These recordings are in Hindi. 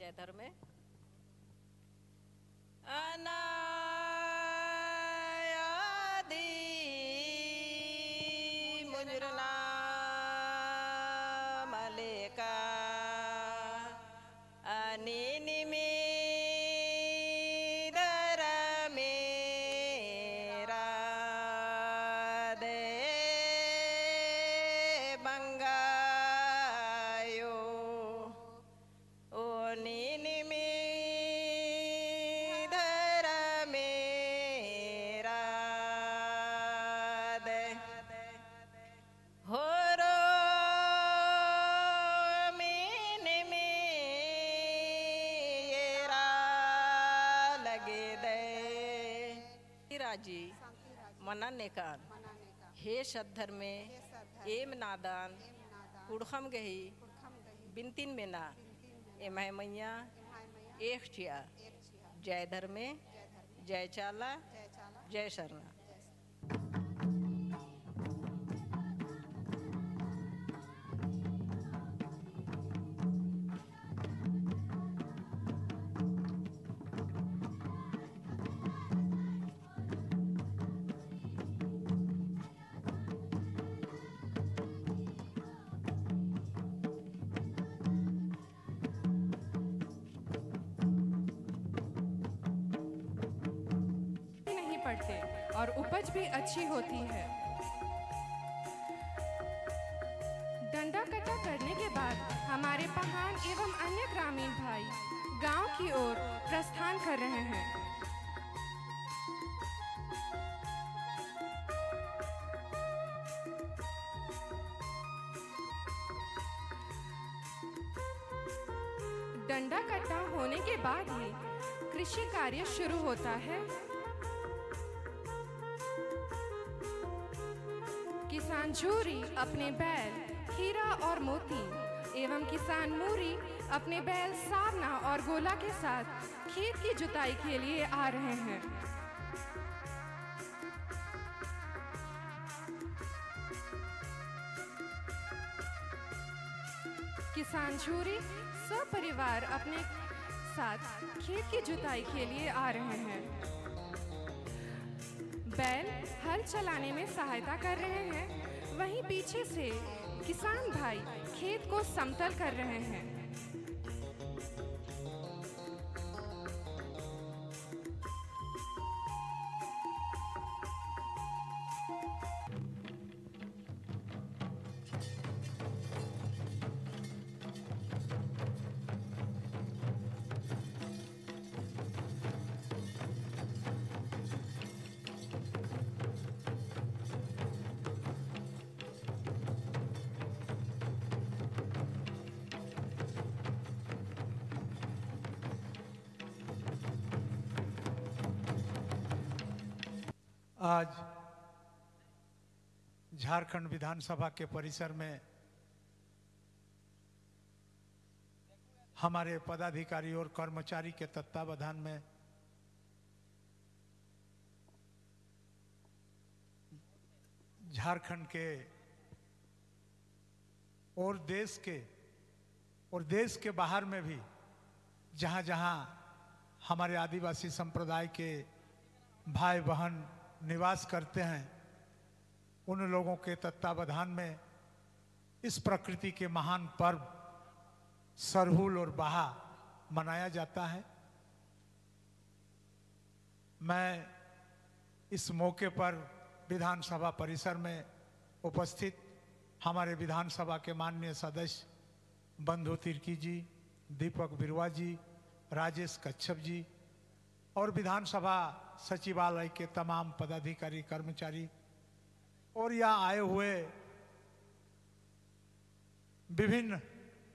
जयधर में अनायादी मुजरना मलेका अनिनि दर मेरा दे बंगायो ओ निनि दर मेरा दे हो रो जी मनाने कान हे सद्धर में एम नादान कुड़खम गही बिनतिन में ना एम मैया एक चिया जय धर में जय चाला जय शरणा। और उपज भी अच्छी होती है। डंडा कटा करने के बाद हमारे पहाड़ एवं अन्य ग्रामीण भाई गांव की ओर प्रस्थान कर रहे हैं। डंडा कटा होने के बाद ही कृषि कार्य शुरू होता है। किसान झूरी अपने बैल हीरा और मोती एवं किसान मूरी अपने बैल सावना और गोला के साथ खेत की जुताई के लिए आ रहे हैं। किसान झूरी सपरिवार अपने साथ खेत की जुताई के लिए आ रहे हैं। बैल हल चलाने में सहायता कर रहे हैं, वहीं पीछे से किसान भाई खेत को समतल कर रहे हैं। आज झारखंड विधानसभा के परिसर में हमारे पदाधिकारी और कर्मचारी के तत्वावधान में झारखंड के और देश के बाहर में भी जहां जहां हमारे आदिवासी संप्रदाय के भाई बहन निवास करते हैं, उन लोगों के तत्वावधान में इस प्रकृति के महान पर्व सरहुल और बाहा मनाया जाता है। मैं इस मौके पर विधानसभा परिसर में उपस्थित हमारे विधानसभा के माननीय सदस्य बंधु तिर्की जी, दीपक बिरवा जी, राजेश कच्छप जी और विधानसभा सचिवालय के तमाम पदाधिकारी कर्मचारी और यहाँ आए हुए विभिन्न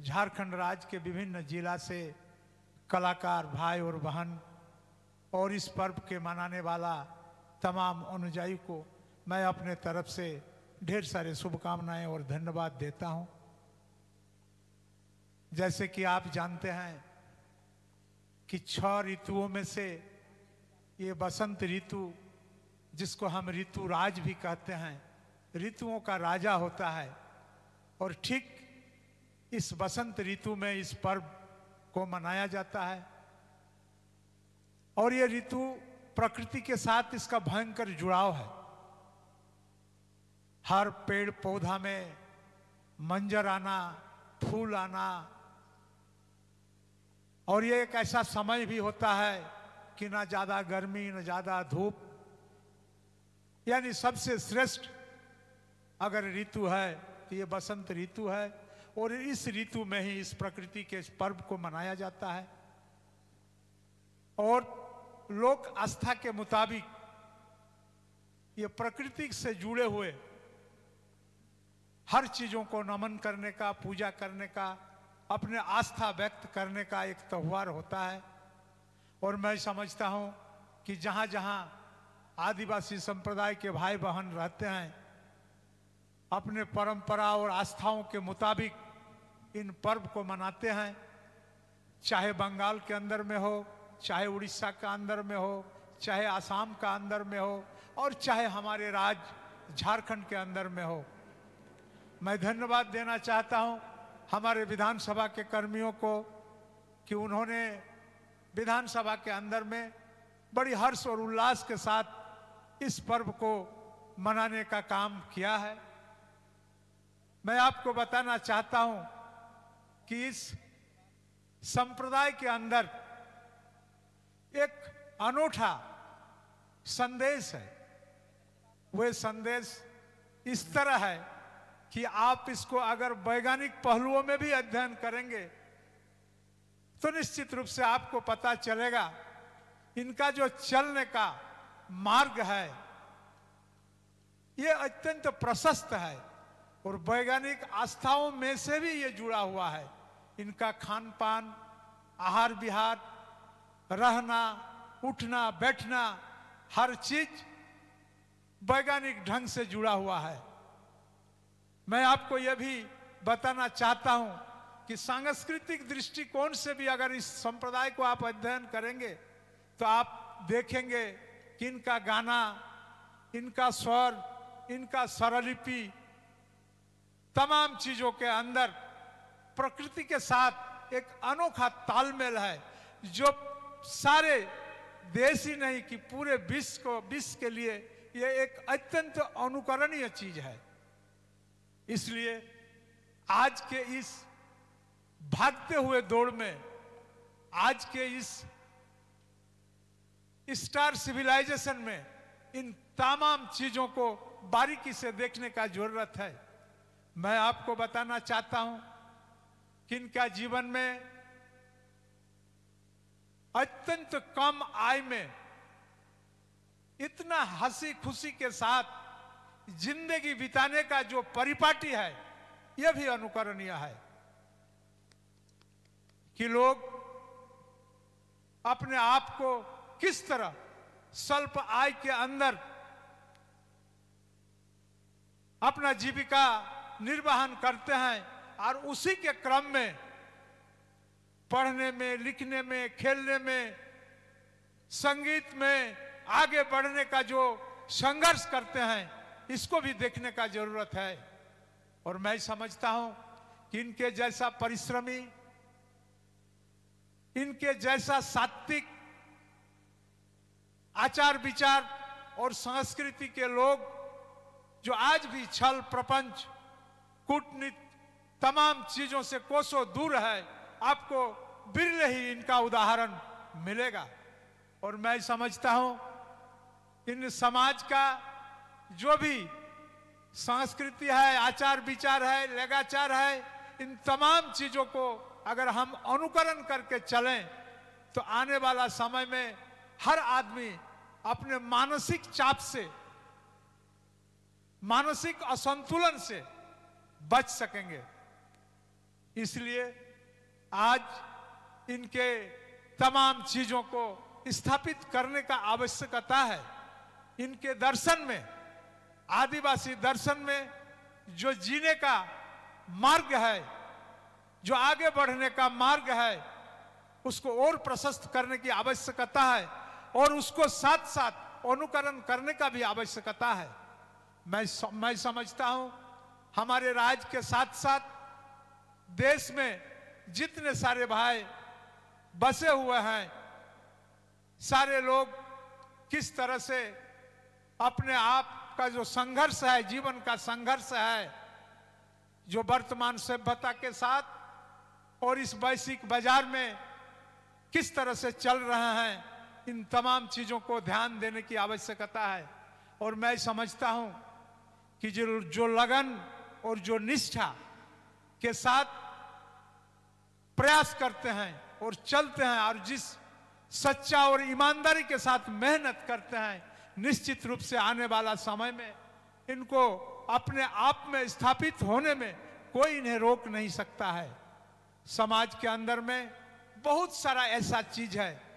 झारखंड राज्य के विभिन्न जिला से कलाकार भाई और बहन और इस पर्व के मनाने वाला तमाम अनुयायी को मैं अपने तरफ से ढेर सारे शुभकामनाएं और धन्यवाद देता हूं। जैसे कि आप जानते हैं कि 6 ऋतुओं में से ये बसंत ऋतु, जिसको हम ऋतु राज भी कहते हैं, ऋतुओं का राजा होता है। और ठीक इस बसंत ऋतु में इस पर्व को मनाया जाता है। और ये ऋतु प्रकृति के साथ इसका भयंकर जुड़ाव है। हर पेड़ पौधा में मंजर आना, फूल आना, और ये एक ऐसा समय भी होता है कि ना ज्यादा गर्मी ना ज्यादा धूप, यानी सबसे श्रेष्ठ अगर ऋतु है तो ये बसंत ऋतु है। और इस ऋतु में ही इस प्रकृति के पर्व को मनाया जाता है। और लोक आस्था के मुताबिक ये प्रकृति से जुड़े हुए हर चीजों को नमन करने का, पूजा करने का, अपने आस्था व्यक्त करने का एक त्योहार होता है। और मैं समझता हूं कि जहां जहां आदिवासी संप्रदाय के भाई बहन रहते हैं, अपने परंपरा और आस्थाओं के मुताबिक इन पर्व को मनाते हैं। चाहे बंगाल के अंदर में हो, चाहे उड़ीसा का अंदर में हो, चाहे आसाम का अंदर में हो, और चाहे हमारे राज्य झारखंड के अंदर में हो। मैं धन्यवाद देना चाहता हूं हमारे विधानसभा के कर्मियों को कि उन्होंने विधानसभा के अंदर में बड़ी हर्ष और उल्लास के साथ इस पर्व को मनाने का काम किया है। मैं आपको बताना चाहता हूं कि इस संप्रदाय के अंदर एक अनूठा संदेश है। वह संदेश इस तरह है कि आप इसको अगर वैज्ञानिक पहलुओं में भी अध्ययन करेंगे तो निश्चित रूप से आपको पता चलेगा इनका जो चलने का मार्ग है ये अत्यंत प्रशस्त है और वैज्ञानिक आस्थाओं में से भी ये जुड़ा हुआ है। इनका खान पान, आहार विहार, रहना, उठना, बैठना, हर चीज वैज्ञानिक ढंग से जुड़ा हुआ है। मैं आपको यह भी बताना चाहता हूं कि सांस्कृतिक दृष्टिकोण से भी अगर इस संप्रदाय को आप अध्ययन करेंगे तो आप देखेंगे कि इनका गाना, इनका स्वर, इनका स्वरलिपि, तमाम चीजों के अंदर प्रकृति के साथ एक अनोखा तालमेल है जो सारे देश ही नहीं कि पूरे विश्व के लिए यह एक अत्यंत अनुकरणीय चीज है। इसलिए आज के इस भागते हुए दौड़ में, आज के इस स्टार सिविलाइजेशन में इन तमाम चीजों को बारीकी से देखने का जरूरत है। मैं आपको बताना चाहता हूं कि इनका जीवन में अत्यंत कम आय में इतना हंसी खुशी के साथ जिंदगी बिताने का जो परिपाटी है यह भी अनुकरणीय है कि लोग अपने आप को किस तरह स्वल्प आय के अंदर अपना जीविका निर्वाहन करते हैं और उसी के क्रम में पढ़ने में, लिखने में, खेलने में, संगीत में आगे बढ़ने का जो संघर्ष करते हैं इसको भी देखने का जरूरत है। और मैं समझता हूं कि इनके जैसा परिश्रमी, इनके जैसा सात्विक आचार विचार और संस्कृति के लोग जो आज भी छल प्रपंच, कूटनीति, तमाम चीजों से कोसों दूर है, आपको बिरले ही इनका उदाहरण मिलेगा। और मैं समझता हूं इन समाज का जो भी संस्कृति है, आचार विचार है, लेगाचार है, इन तमाम चीजों को अगर हम अनुकरण करके चलें तो आने वाला समय में हर आदमी अपने मानसिक चाप से, मानसिक असंतुलन से बच सकेंगे। इसलिए आज इनके तमाम चीजों को स्थापित करने का आवश्यकता है। इनके दर्शन में, आदिवासी दर्शन में जो जीने का मार्ग है, जो आगे बढ़ने का मार्ग है, उसको और प्रशस्त करने की आवश्यकता है और उसको साथ साथ अनुकरण करने का भी आवश्यकता है। मैं समझता हूं हमारे राज्य के साथ साथ देश में जितने सारे भाई बसे हुए हैं, सारे लोग किस तरह से अपने आप का जो संघर्ष है, जीवन का संघर्ष है, जो वर्तमान सभ्यता के साथ और इस वैश्विक बाजार में किस तरह से चल रहे हैं, इन तमाम चीजों को ध्यान देने की आवश्यकता है। और मैं समझता हूं कि जो लगन और जो निष्ठा के साथ प्रयास करते हैं और चलते हैं और जिस सच्चा और ईमानदारी के साथ मेहनत करते हैं, निश्चित रूप से आने वाला समय में इनको अपने आप में स्थापित होने में कोई इन्हें रोक नहीं सकता है। समाज के अंदर में बहुत सारा ऐसा चीज है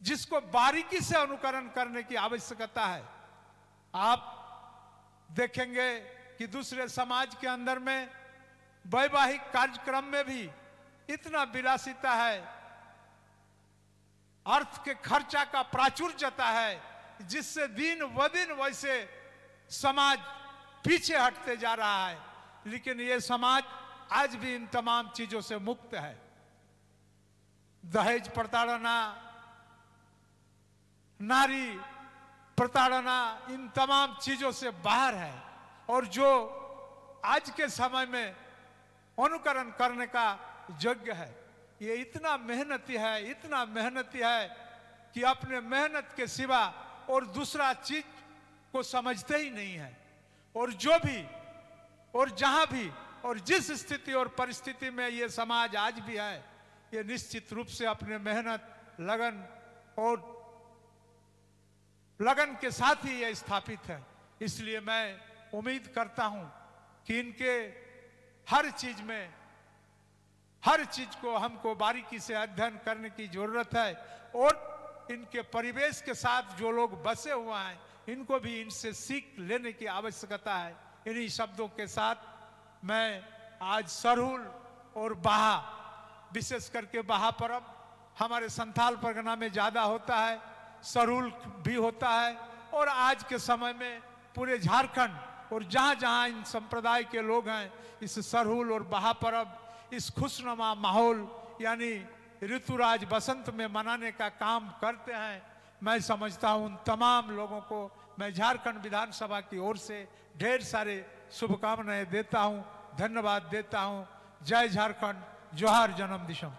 जिसको बारीकी से अनुकरण करने की आवश्यकता है। आप देखेंगे कि दूसरे समाज के अंदर में वैवाहिक कार्यक्रम में भी इतना विलासिता है, अर्थ के खर्चा का प्राचुर्यता है, जिससे दिन ब दिन वैसे समाज पीछे हटते जा रहा है। लेकिन ये समाज आज भी इन तमाम चीजों से मुक्त है। दहेज प्रताड़ना, नारी प्रताड़ना, इन तमाम चीजों से बाहर है। और जो आज के समय में अनुकरण करने का योग्य है, ये इतना मेहनती है, इतना मेहनती है कि अपने मेहनत के सिवा और दूसरा चीज को समझते ही नहीं है। और जो भी और जहां भी और जिस स्थिति और परिस्थिति में ये समाज आज भी है, ये निश्चित रूप से अपने मेहनत, लगन और लगन के साथ ही ये स्थापित है। इसलिए मैं उम्मीद करता हूं कि इनके हर चीज में, हर चीज को हमको बारीकी से अध्ययन करने की जरूरत है। और इनके परिवेश के साथ जो लोग बसे हुए हैं, इनको भी इनसे सीख लेने की आवश्यकता है। इन्हीं शब्दों के साथ मैं आज सरहुल और बाहा, विशेष करके बाहा पर्व हमारे संथाल परगना में ज्यादा होता है, सरहुल भी होता है, और आज के समय में पूरे झारखंड और जहां जहां इन संप्रदाय के लोग हैं, इस सरहुल और बाहा पर्व इस खुशनुमा माहौल यानी ऋतुराज बसंत में मनाने का काम करते हैं। मैं समझता हूं उन तमाम लोगों को मैं झारखंड विधानसभा की ओर से ढेर सारे शुभकामनाएं देता हूं, धन्यवाद देता हूं। जय झारखंड, जोहार जन्म दिशम।